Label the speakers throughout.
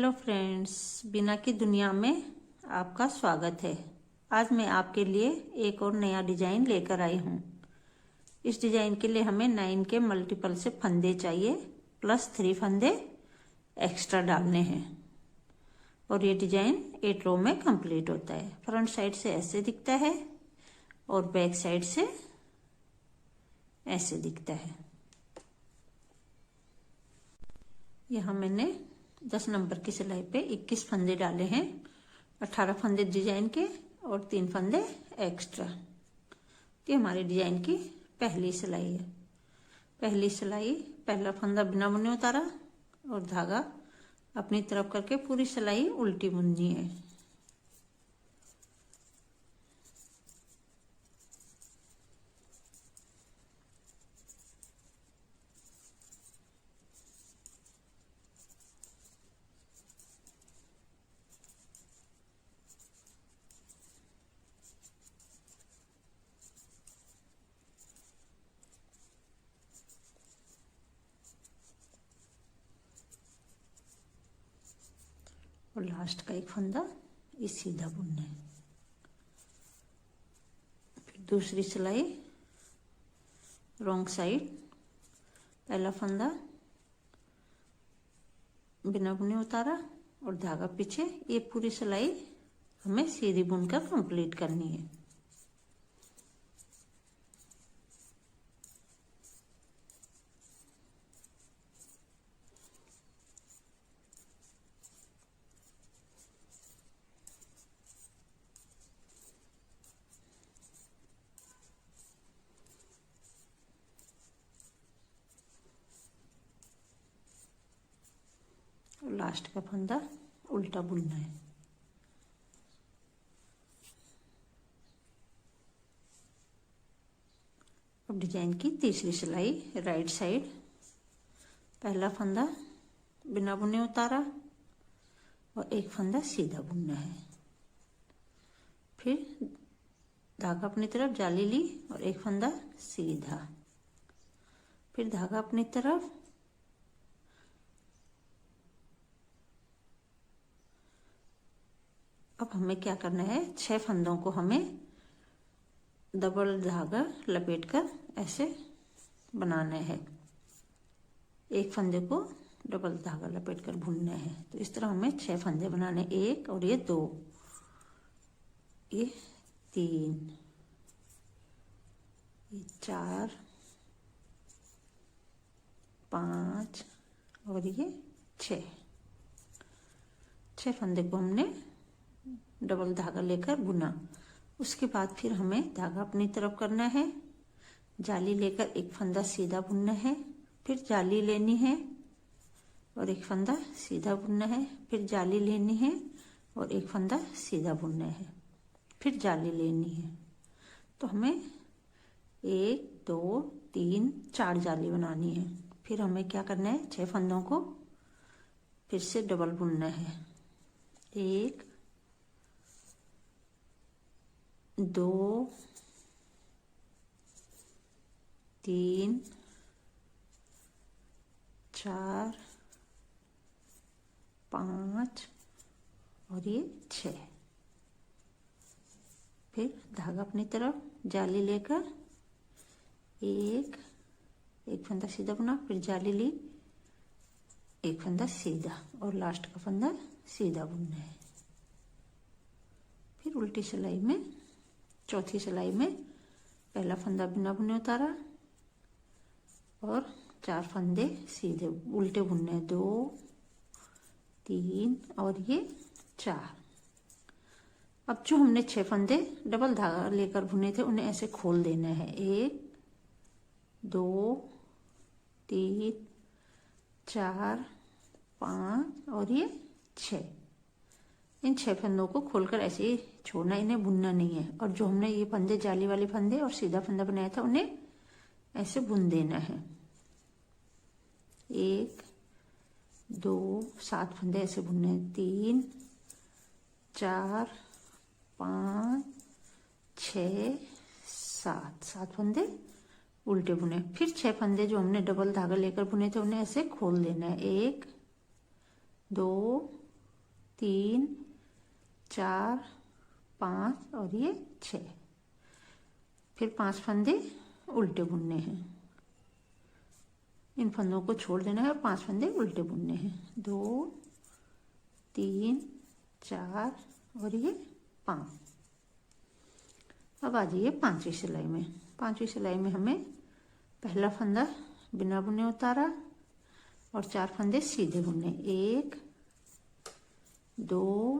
Speaker 1: Hello friends, बिना की दुनिया में आपका स्वागत है। आज मैं आपके लिए एक और नया डिजाइन लेकर आई हूँ। इस डिजाइन के लिए हमें 9 के मल्टीपल से फंदे चाहिए, प्लस 3 फंदे एक्स्ट्रा डालने हैं और ये डिजाइन 8 रो में कंप्लीट होता है। फ्रंट साइड से ऐसे दिखता है और बैक साइड से ऐसे दिखता है। यहाँ मैंने 10 नंबर की सिलाई पे 21 फंदे डाले हैं, 18 फंदे डिजाइन के और 3 फंदे एक्स्ट्रा। ये हमारी डिजाइन की पहली सिलाई है। पहली सिलाई, पहला फंदा बिना बुने उतारा और धागा अपनी तरफ करके पूरी सिलाई उल्टी बुननी है। और लास्ट का एक फंदा इस सीधा बुनना है। फिर दूसरी सिलाई रॉन्ग साइड, पहला फंदा बिना बुने उतारा और धागा पीछे। ये पूरी सिलाई हमें सीधी बुनकर कंप्लीट करनी है। और लास्ट का फंदा उल्टा बुनना है। अब डिजाइन की तीसरी सिलाई राइट साइड, पहला फंदा बिना बुने उतारा और एक फंदा सीधा बुनना है। फिर धागा अपनी तरफ जाली ली और एक फंदा सीधा, फिर धागा अपनी तरफ, अब हमें क्या करना है, 6 फंदों को हमें डबल धागा लपेटकर ऐसे बनाना है। एक फंदे को डबल धागा लपेटकर बुनना है। तो इस तरह हमें 6 फंदे बनाने, एक और ये 2, ये 3, ये 4, 5 और ये 6 फंदे को हमने डबल धागा लेकर बुना। उसके बाद फिर हमें धागा अपनी तरफ करना है, जाली लेकर एक फंदा सीधा बुनना है, फिर जाली लेनी है और एक फंदा सीधा बुनना है, फिर जाली लेनी है और एक फंदा सीधा बुनना है, फिर जाली लेनी है। तो हमें 1 2 3 4 जाली बनानी है। फिर हमें क्या करना है, 6 फंदों को फिर से डबल बुनना है। 1 2 3 4 5 और ये 6। फिर धागा अपनी तरफ, जाली लेकर एक फंदा सीधा बुना, फिर जाली ली, एक फंदा सीधा और लास्ट का फंदा सीधा बुनना है। फिर उल्टी सिलाई में, चौथी सिलाई में पहला फंदा बिना बुने उतारा और 4 फंदे सीधे उल्टे बुनने हैं, 2 3 और ये 4। अब जो हमने 6 फंदे डबल धागा लेकर बुने थे उन्हें ऐसे खोल देना है। 1 2 3 4 5 और ये 6। इन 6 फंदों को खोलकर ऐसे ही छोड़ना, इन्हें बुनना नहीं है। और जो हमने ये फंदे, जाली वाले फंदे और सीधा फंदा बनाया था, उन्हें ऐसे बुन देना है। 1 2 7 फंदे ऐसे बुनने हैं, 3 4 5 6 7 फंदे उल्टे बुने। फिर 6 फंदे जो हमने डबल धागा लेकर बुने थे उन्हें ऐसे खोल देना है। 1 2 3 4 5 और ये 6। फिर 5 फंदे उल्टे बुनने हैं, इन फंदों को छोड़ देना है और 5 फंदे उल्टे बुनने हैं। 2 3 4 और ये 5। अब आ जाइए 5वीं सिलाई में। 5वीं सिलाई में हमें पहला फंदा बिना बुने उतारा और 4 फंदे सीधे बुनने। 1 2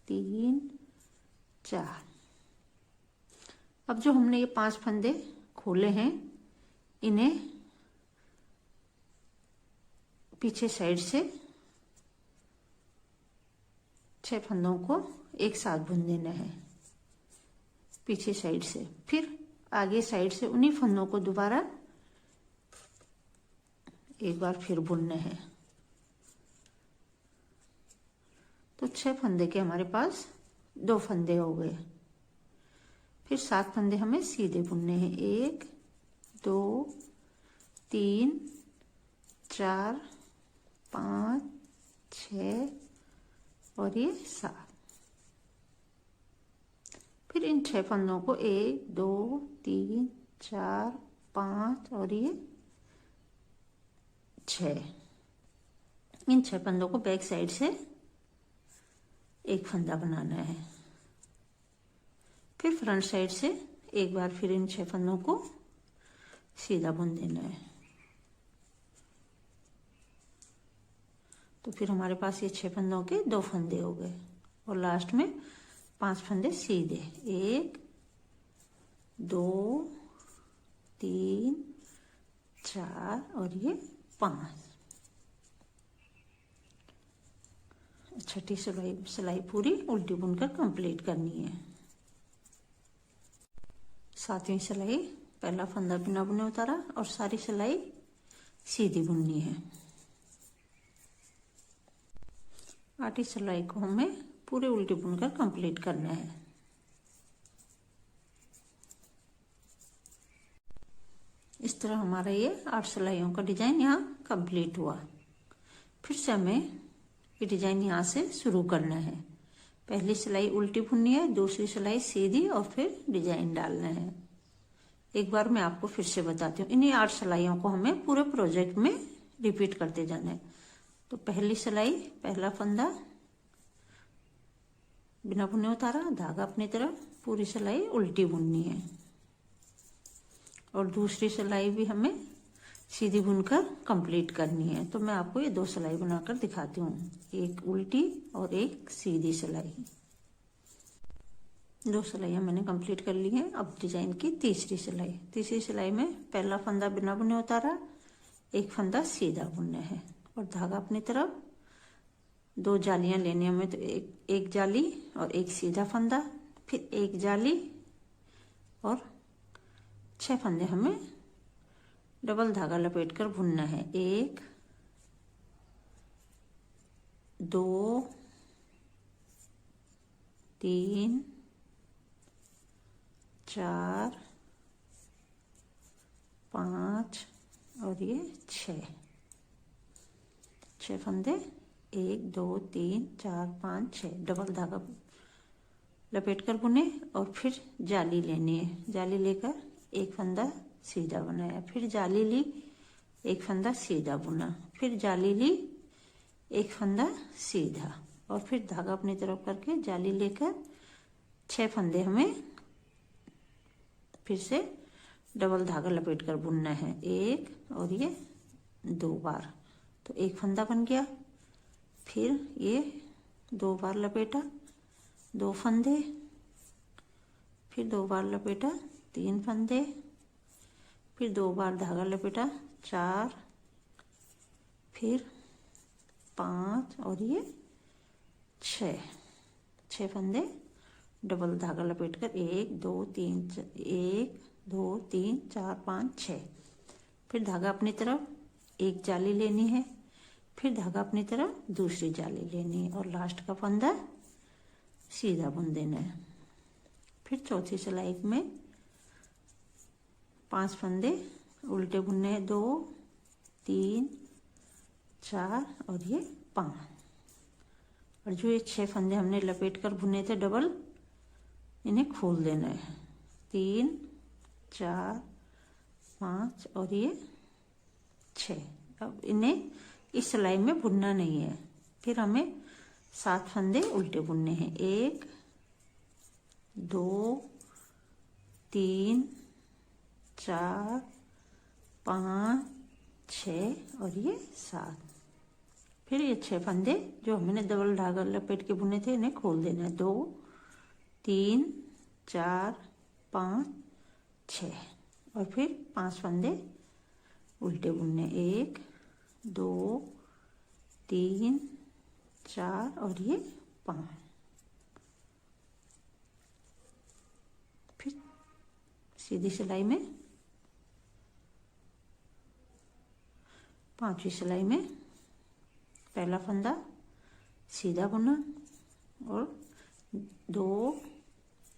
Speaker 1: 3 4। अब जो हमने ये 5 फंदे खोले हैं, इन्हें पीछे साइड से 6 फंदों को एक साथ बुन देना है पीछे साइड से। फिर आगे साइड से उन्हीं फंदों को दोबारा एक बार फिर बुनने हैं। तो 6 फंदे के हमारे पास 2 फंदे हो गए। फिर 7 फंदे हमें सीधे बुनने हैं। 1 2 3 4 5 6 और ये 7। फिर इन 6 फंदों को 1 2 3 4 5 और ये 6, इन 6 फंदों को बैक साइड से एक फंदा बनाना है। फिर फ्रंट साइड से एक बार फिर इन 6 फंदों को सीधा बुन देना है। तो फिर हमारे पास ये 6 फंदों के 2 फंदे हो गए और लास्ट में 5 फंदे सीधे। 1 2 3 4 और ये 5। छठी सिलाई पूरी उल्टी बुनकर कंप्लीट करनी है। 7वीं सिलाई पहला फंदा बिना बुने उतारा और सारी सिलाई सीधी बुननी है। 8वीं सिलाई को हमें पूरे उल्टी बुनकर कंप्लीट करना है। इस तरह हमारा ये 8 सिलाइयों का डिजाइन यहाँ कंप्लीट हुआ। फिर से हमें ये डिजाइन यहाँ से शुरू करना है। पहली सिलाई उल्टी बुननी है, दूसरी सिलाई सीधी और फिर डिजाइन डालना है। एक बार मैं आपको फिर से बताती हूँ। इन्हीं 8 सिलाइयों को हमें पूरे प्रोजेक्ट में रिपीट करते जाना है। तो पहली सिलाई पहला फंदा बिना बुने उतारा, धागा अपनी तरफ, पूरी सिलाई उल्टी बुननी है और दूसरी सिलाई भी हमें सीधी बुनकर कंप्लीट करनी है। तो मैं आपको ये 2 सिलाई बनाकर दिखाती हूँ, एक उल्टी और एक सीधी सिलाई। 2 सिलाइयाँ मैंने कंप्लीट कर ली हैं। अब डिजाइन की तीसरी सिलाई। तीसरी सिलाई में पहला फंदा बिना बुने उतारा, एक फंदा सीधा बुनना है और धागा अपनी तरफ। 2 जालियां लेनी हमें, तो एक जाली और एक सीधा फंदा, फिर एक जाली और 6 फंदे हमें डबल धागा लपेट कर बुनना है। 1 2 3 4 5 और ये 6 फंदे, 1 2 3 4 5 6 डबल धागा लपेट कर बुने और फिर जाली लेनी है। जाली लेकर एक फंदा सीधा बनाया, फिर जाली ली, एक फंदा सीधा बुना, फिर जाली ली, एक फंदा सीधा और फिर धागा अपनी तरफ करके जाली लेकर 6 फंदे हमें फिर से डबल धागा लपेट कर बुनना है। 1 और ये 2 बार, तो एक फंदा बन गया। फिर ये 2 बार लपेटा, 2 फंदे, फिर 2 बार लपेटा, 3 फंदे, फिर 2 बार धागा लपेटा, 4, फिर 5 और ये 6 फंदे डबल धागा लपेट कर 1 2 3 1 2 3 4 5 6। फिर धागा अपनी तरफ एक जाली लेनी है, फिर धागा अपनी तरफ दूसरी जाली लेनी है और लास्ट का फंदा सीधा बुन देना है। फिर चौथी सिलाई में 5 फंदे उल्टे बुनने हैं, 2 3 4 और ये 5। और जो ये 6 फंदे हमने लपेट कर बुने थे डबल, इन्हें खोल देना है। 3 4 5 और ये 6। अब इन्हें इस सिलाई में बुनना नहीं है। फिर हमें 7 फंदे उल्टे बुनने हैं। 1 2 3 4 5 6 और ये 7। फिर ये 6 फंदे जो हमने डबल धागा लपेट के बुने थे, इन्हें खोल देना है। 2 3 4 5 6 और फिर 5 फंदे उल्टे बुनने। 1 2 3 4 और ये 5। फिर सीधी सिलाई में 5वीं सिलाई में पहला फंदा सीधा बुना और 2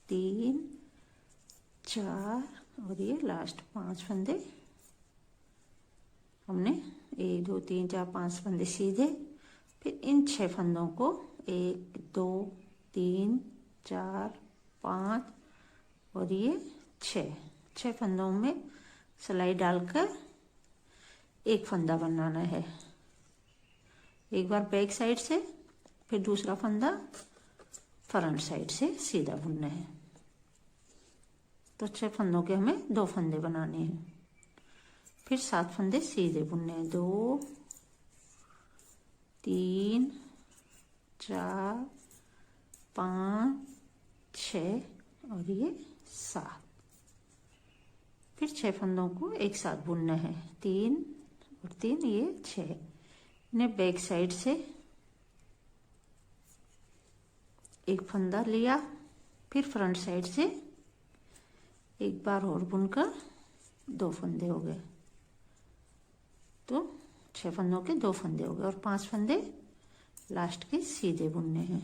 Speaker 1: 3 4 और ये लास्ट 5 फंदे हमने 1 2 3 4 5 फंदे सीधे। फिर इन 6 फंदों को 1 2 3 4 5 और ये 6 फंदों में सिलाई डालकर एक फंदा बनाना है। एक बार बैक साइड से, फिर दूसरा फंदा फ्रंट साइड से सीधा बुनना है। तो 6 फंदों के हमें 2 फंदे बनाने हैं। फिर 7 फंदे सीधे बुनने हैं। 2 3 4 5 6 और ये 7। फिर 6 फंदों को एक साथ बुनना है। 3 और 3 ये 6। इन्हें बैक साइड से एक फंदा लिया, फिर फ्रंट साइड से एक बार और बुनकर 2 फंदे हो गए। तो 6 फंदों के 2 फंदे हो गए और 5 फंदे लास्ट के सीधे बुनने हैं।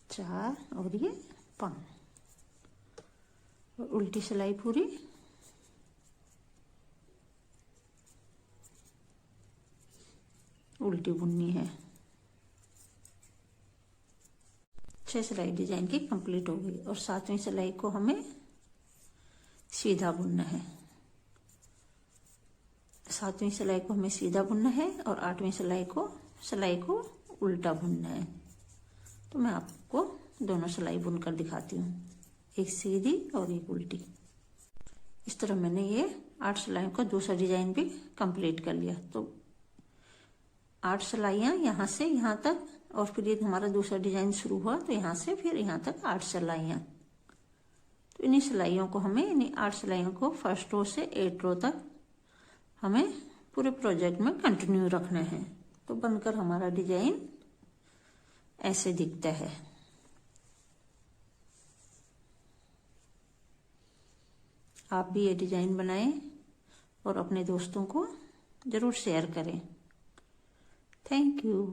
Speaker 1: 4 और ये 5 और उल्टी सिलाई पूरी उल्टी बुननी है। 6 सिलाई डिजाइन की कंप्लीट हो गई और 7वीं सिलाई को हमें सीधा बुनना है। 7वीं सिलाई को हमें सीधा बुनना है और 8वीं सिलाई को उल्टा बुनना है। तो मैं आपको दोनों सिलाई बुनकर दिखाती हूँ, एक सीधी और एक उल्टी। इस तरह मैंने ये 8 सिलाइयों का दूसरा डिजाइन भी कंप्लीट कर लिया। तो 8 सिलाइयाँ यहाँ से यहाँ तक और फिर ये हमारा दूसरा डिजाइन शुरू हुआ, तो यहाँ से फिर यहाँ तक 8 सिलाइयाँ। तो इन्हीं सिलाइयों को हमें, इन्हीं 8 सिलाइयों को फर्स्ट रो से 8 रो तक हमें पूरे प्रोजेक्ट में कंटिन्यू रखना है। तो बनकर हमारा डिजाइन ऐसे दिखता है। आप भी ये डिजाइन बनाएं और अपने दोस्तों को जरूर शेयर करें। Thank you.